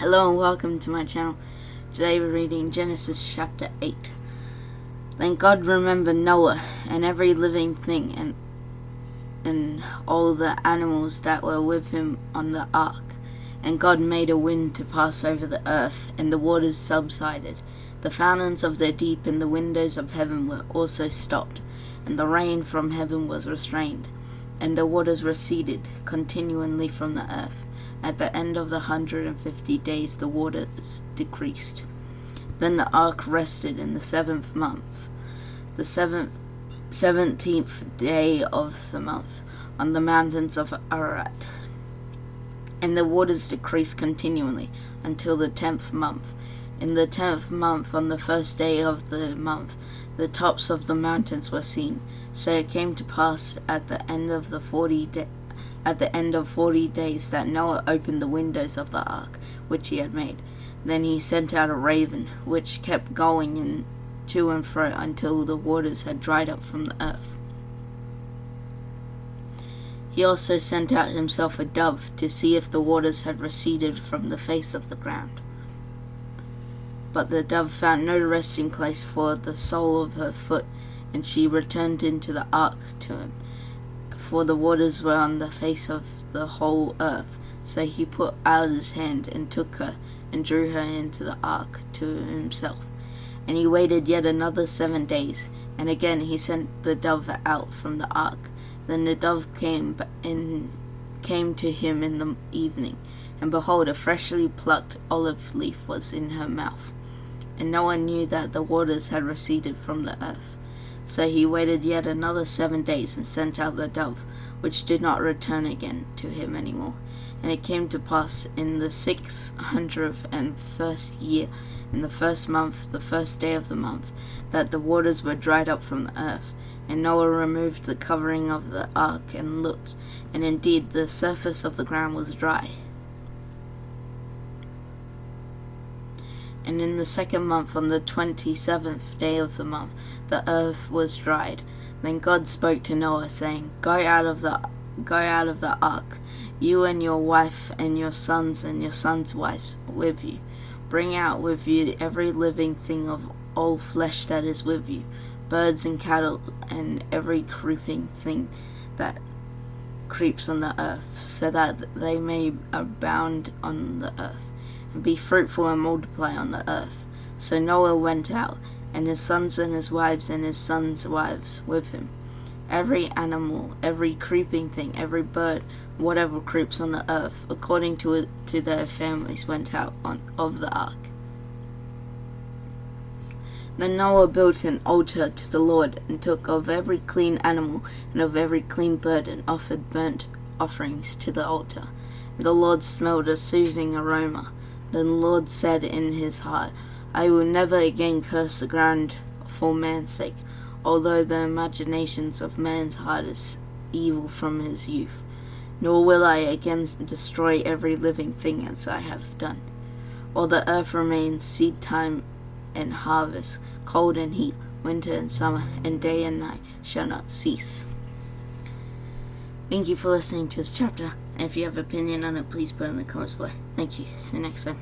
Hello and welcome to my channel. Today we're reading Genesis chapter 8. Then God remembered Noah and every living thing and all the animals that were with him on the ark. And God made a wind to pass over the earth, and the waters subsided. The fountains of the deep and the windows of heaven were also stopped, and the rain from heaven was restrained, and the waters receded continually from the earth. At the end of the 150 days the waters decreased. Then the ark rested in the 7th month, the 17th day of the month, on the mountains of Ararat. And the waters decreased continually until the 10th month. In the 10th month, on the first day of the month, the tops of the mountains were seen. So it came to pass at the end of 40 days that Noah opened the windows of the ark which he had made. Then he sent out a raven, which kept going to and fro until the waters had dried up from the earth. He also sent out himself a dove to see if the waters had receded from the face of the ground. But the dove found no resting place for the sole of her foot, and she returned into the ark to him. For the waters were on the face of the whole earth. So he put out his hand and took her and drew her into the ark to himself. And he waited yet another 7 days, and again he sent the dove out from the ark. Then the dove came to him in the evening, and behold, a freshly plucked olive leaf was in her mouth. And Noah knew that the waters had receded from the earth. So he waited yet another 7 days and sent out the dove, which did not return again to him any more. And it came to pass in the 601st year, in the 1st month, the 1st day of the month, that the waters were dried up from the earth. And Noah removed the covering of the ark and looked, and indeed the surface of the ground was dry. And in the 2nd month, on the 27th day of the month, the earth was dried. Then God spoke to Noah, saying, Go out of the ark, you and your wife and your sons' wives with you. Bring out with you every living thing of all flesh that is with you, birds and cattle, and every creeping thing that creeps on the earth, so that they may abound on the earth, and be fruitful and multiply on the earth. So Noah went out, and his sons and his wives and his sons' wives with him. Every animal, every creeping thing, every bird, whatever creeps on the earth, according to their families, went out of the ark. Then Noah built an altar to the Lord, and took of every clean animal and of every clean bird, and offered burnt offerings to the altar. And the Lord smelled a soothing aroma. Then the Lord said in his heart, I will never again curse the ground for man's sake, although the imaginations of man's heart is evil from his youth. Nor will I again destroy every living thing as I have done. While the earth remains, seed time and harvest, cold and heat, winter and summer, and day and night shall not cease. Thank you for listening to this chapter, and if you have an opinion on it, please put it in the comments below. Thank you. See you next time.